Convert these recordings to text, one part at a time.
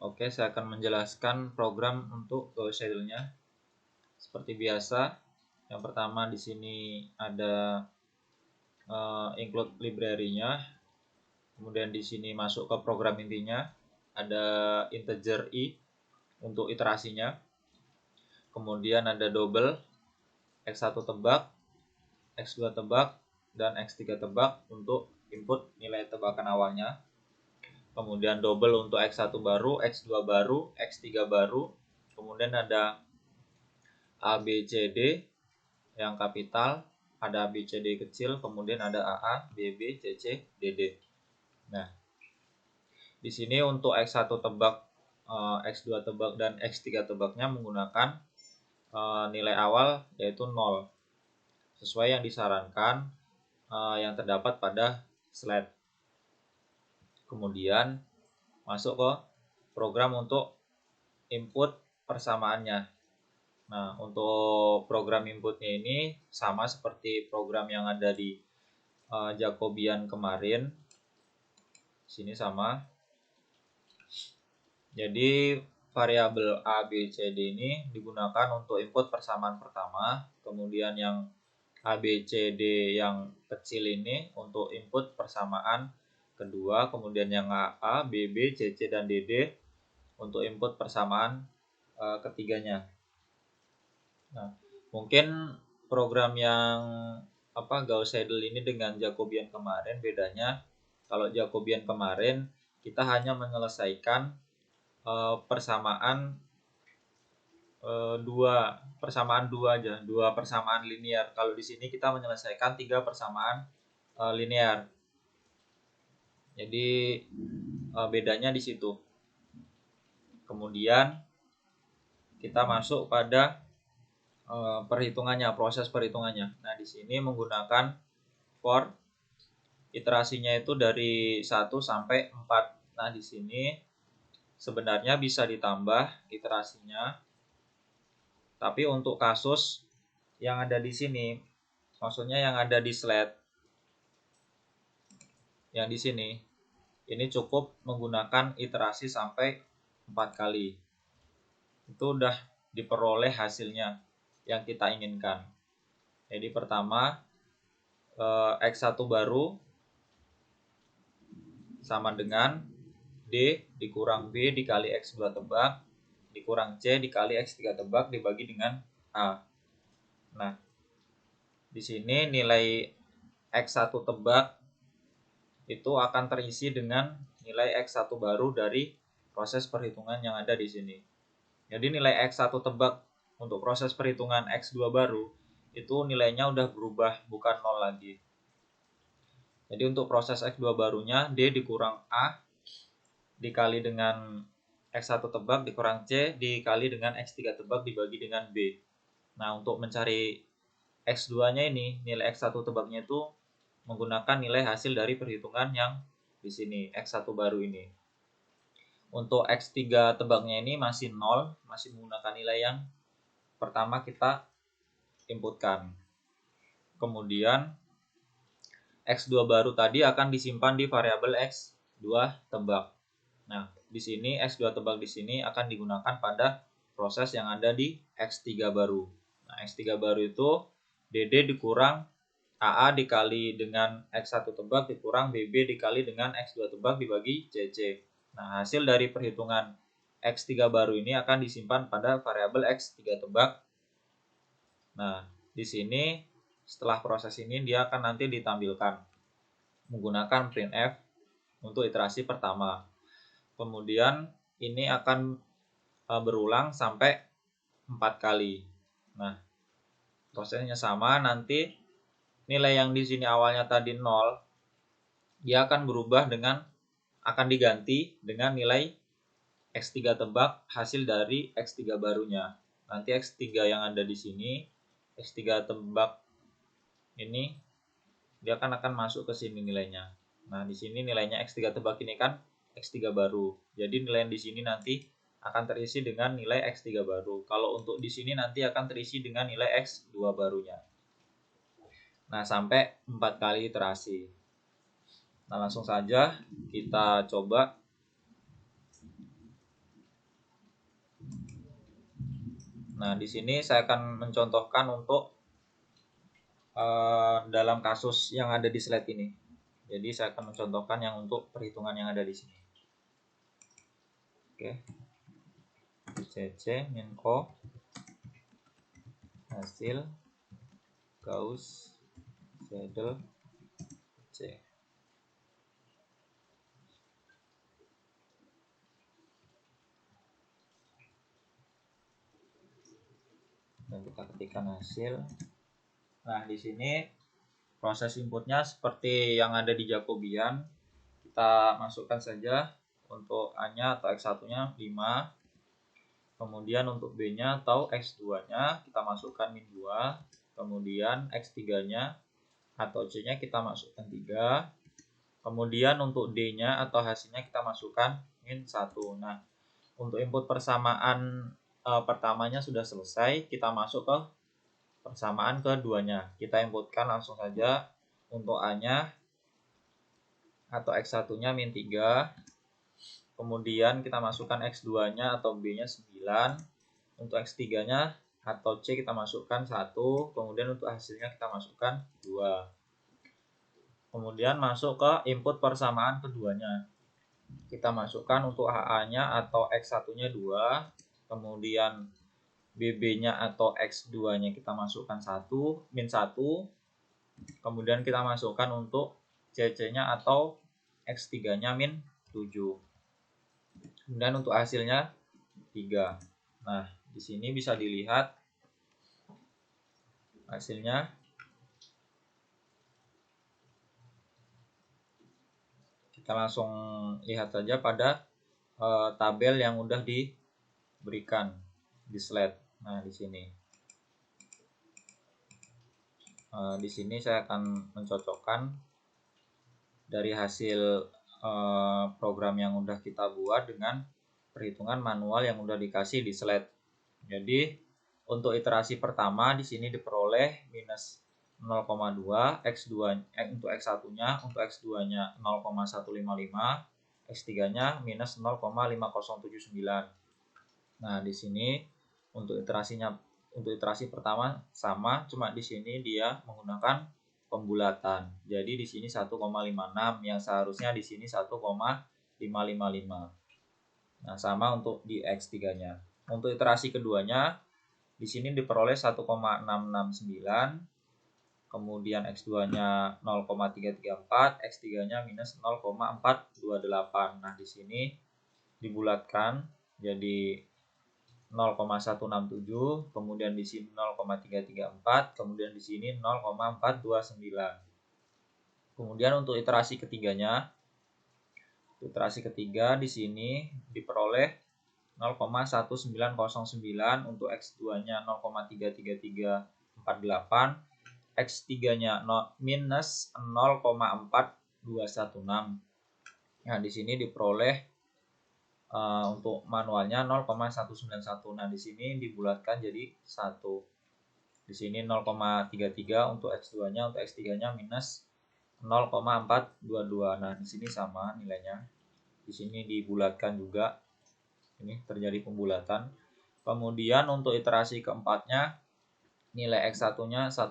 Oke, saya akan menjelaskan program untuk Gauss Schedule-nya. Seperti biasa, yang pertama di sini ada include library-nya. Kemudian di sini masuk ke program intinya, ada integer i untuk iterasinya. Kemudian ada double, x1 tebak, x2 tebak, dan x3 tebak untuk input nilai tebakan awalnya. Kemudian double untuk x1 baru, x2 baru, x3 baru. Kemudian ada A, B, C, D yang kapital, ada A, B, C, D kecil, kemudian ada AA, BB, CC, DD. Nah, di sini untuk x1 tebak, x2 tebak, dan x3 tebaknya menggunakan nilai awal yaitu 0. Sesuai yang disarankan yang terdapat pada slide. Kemudian masuk ke program untuk input persamaannya. Nah, untuk program inputnya ini sama seperti program yang ada di Jacobian kemarin. Sini sama. Jadi variabel A, B, C, D ini digunakan untuk input persamaan pertama. Kemudian yang A, B, C, D yang kecil ini untuk input persamaan kedua. Kemudian yang A, B, B, C, C, dan DD untuk input persamaan ketiganya. Nah, mungkin program yang Gauss Seidel ini dengan Jacobian kemarin bedanya, kalau Jacobian kemarin kita hanya menyelesaikan persamaan dua aja, dua persamaan linear. Kalau di sini kita menyelesaikan 3 persamaan linear. Jadi bedanya di situ. Kemudian kita masuk pada perhitungannya, proses perhitungannya. Nah, di sini menggunakan for, iterasinya itu dari 1 sampai 4. Nah, di sini sebenarnya bisa ditambah iterasinya. Tapi untuk kasus yang ada di sini, maksudnya yang ada di slide yang di sini, ini cukup menggunakan iterasi sampai 4 kali. Itu udah diperoleh hasilnya yang kita inginkan. Jadi pertama x1 baru sama dengan D dikurang B dikali x2 tebak dikurang C dikali x3 tebak dibagi dengan A. Nah, di sini nilai x1 tebak itu akan terisi dengan nilai x1 baru dari proses perhitungan yang ada di sini. Jadi nilai x1 tebak untuk proses perhitungan x2 baru itu nilainya udah berubah, bukan 0 lagi. Jadi untuk proses x2 barunya D dikurang A dikali dengan x1 tebak dikurang C dikali dengan x3 tebak dibagi dengan B. Nah, untuk mencari x2-nya ini, nilai x1 tebaknya itu menggunakan nilai hasil dari perhitungan yang di sini, x1 baru ini. Untuk x3 tebaknya ini masih 0, masih menggunakan nilai yang pertama kita inputkan. Kemudian x2 baru tadi akan disimpan di variabel x2 tebak. Nah, di sini x2 tebak di sini akan digunakan pada proses yang ada di x3 baru. Nah, x3 baru itu DD dikurang AA dikali dengan x1 tebak dikurang BB dikali dengan x2 tebak dibagi CC. Nah, hasil dari perhitungan x3 baru ini akan disimpan pada variabel x3 tebak. Nah, di sini setelah proses ini dia akan nanti ditampilkan menggunakan printf untuk iterasi pertama. Kemudian ini akan berulang sampai 4 kali. Nah, prosesnya sama, nanti nilai yang di sini awalnya tadi 0, dia akan berubah akan diganti dengan nilai x3 tebak hasil dari x3 barunya. Nanti x3 yang ada di sini, x3 tebak ini dia akan masuk ke sini nilainya. Nah, di sini nilainya x3 tebak ini kan x3 baru. Jadi nilai yang di sini nanti akan terisi dengan nilai x3 baru. Kalau untuk di sini nanti akan terisi dengan nilai x2 barunya. Nah, sampai 4 kali iterasi. Nah, langsung saja kita coba. Nah, di sini saya akan mencontohkan untuk dalam kasus yang ada di slide ini. Jadi saya akan mencontohkan yang untuk perhitungan yang ada di sini. Oke. CC min O hasil Gauss Seidel C. Dan kita ketikkan hasil. Nah, di sini proses inputnya seperti yang ada di Jacobian. Kita masukkan saja untuk A-nya atau X1-nya 5. Kemudian untuk B-nya atau X2-nya kita masukkan min 2. Kemudian X3-nya atau C-nya kita masukkan 3. Kemudian untuk D-nya atau hasilnya kita masukkan min 1. Nah, untuk input persamaan pertamanya sudah selesai. Kita masuk ke persamaan keduanya. Kita inputkan langsung saja untuk A-nya atau X1-nya min 3. Kemudian kita masukkan X2-nya atau B-nya 9. Untuk X3-nya atau C kita masukkan 1. Kemudian untuk hasilnya kita masukkan 2. Kemudian masuk ke input persamaan keduanya. Kita masukkan untuk AA-nya atau X1-nya 2. Kemudian BB-nya atau X2-nya kita masukkan 1, min 1. Kemudian kita masukkan untuk CC-nya atau X3-nya min 7. Kemudian untuk hasilnya 3. Nah, di sini bisa dilihat hasilnya. Kita langsung lihat saja pada tabel yang udah diberikan di slide. Nah, di sini. Di sini saya akan mencocokkan dari hasil program yang udah kita buat dengan perhitungan manual yang udah dikasih di slide. Jadi untuk iterasi pertama di sini diperoleh minus 0,2 X2 untuk X1-nya, untuk X2-nya 0,155, X3-nya minus 0,5079. Nah, di sini untuk iterasi pertama sama, cuma di sini dia menggunakan pembulatan. Jadi di sini 1,56 yang seharusnya di sini 1,555. Nah, sama untuk di X3-nya. Untuk iterasi keduanya di sini diperoleh 1,669. Kemudian X2-nya 0,334, X3-nya minus 0,428. Nah, di sini dibulatkan jadi 0,167, kemudian di sini 0,334, kemudian di sini 0,429. Kemudian untuk iterasi ketiganya, iterasi ketiga di sini diperoleh 0,1909 untuk X2-nya 0,33348, X3-nya minus 0,4216. Nah, di sini diperoleh untuk manualnya 0,191. Nah, di sini dibulatkan jadi 1. Di sini 0,33 untuk X2-nya, untuk X3-nya minus 0,422. Nah, di sini sama nilainya. Di sini dibulatkan juga. Ini terjadi pembulatan. Kemudian untuk iterasi keempatnya nilai X1-nya 1,86.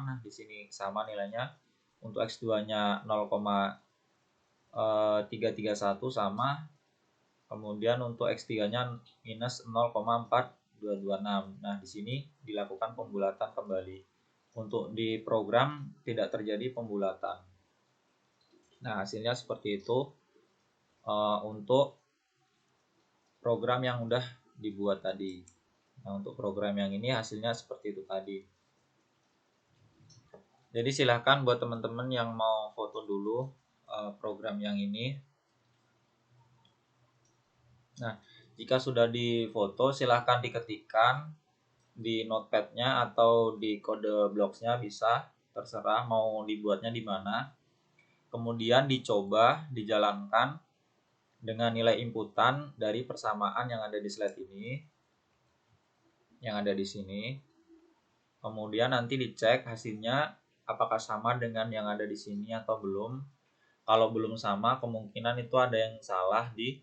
Nah, di sini sama nilainya. Untuk X2-nya 0,331 sama. Kemudian untuk X3-nya minus 0,4226. Nah, di sini dilakukan pembulatan kembali. Untuk di program tidak terjadi pembulatan. Nah, hasilnya seperti itu untuk program yang udah dibuat tadi. Nah, untuk program yang ini hasilnya seperti itu tadi. Jadi silahkan buat teman-teman yang mau foto dulu program yang ini. Nah, jika sudah difoto silahkan diketikkan di notepad-nya atau di kode blocks-nya, bisa terserah mau dibuatnya di mana. Kemudian dicoba dijalankan dengan nilai inputan dari persamaan yang ada di slide ini, yang ada di sini. Kemudian nanti dicek hasilnya apakah sama dengan yang ada di sini atau belum. Kalau belum sama, kemungkinan itu ada yang salah di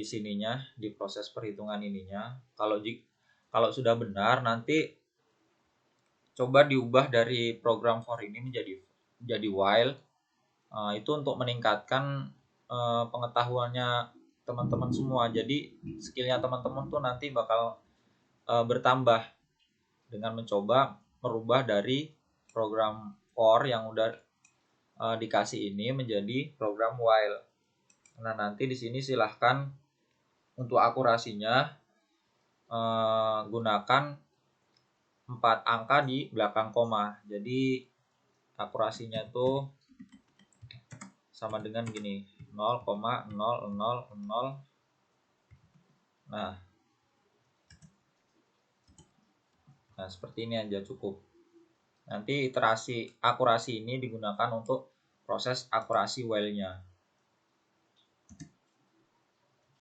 sininya, di proses perhitungan ininya. Kalau sudah benar, nanti coba diubah dari program for ini menjadi while. Itu untuk meningkatkan pengetahuannya teman-teman semua. Jadi skillnya teman-teman tuh nanti bakal bertambah dengan mencoba merubah dari program for yang udah dikasih ini menjadi program while. Nah, nanti di sini silahkan untuk akurasinya gunakan 4 angka di belakang koma. Jadi akurasinya tuh sama dengan gini, 0,000. Nah, seperti ini aja cukup. Nanti iterasi akurasi ini digunakan untuk proses akurasi while-nya.